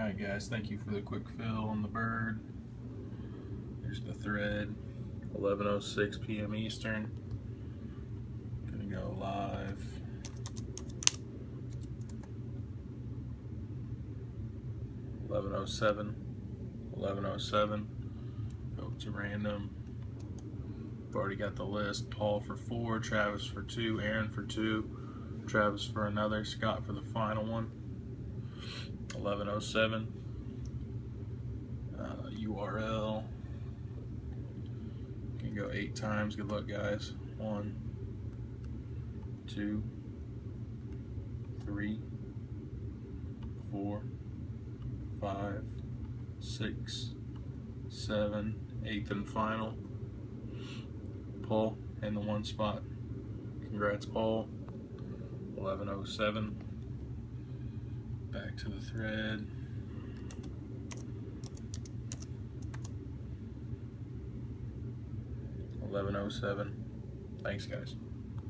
Alright guys, thank you for the quick fill on the bird. Here's the thread, 11:06 p.m. Eastern. Gonna go live. $11:07. Go to random. I've already got the list. Paul for 4, Travis for 2, Aaron for 2, Travis for another, Scott for the final one. 11:07. URL. You can go 8 times. Good luck, guys. 1, 2, 3, 4, 5, 6, 7, 8th and final. Paul in the 1 spot. Congrats, Paul. 11:07. Back to the thread. 11:07. Thanks, guys.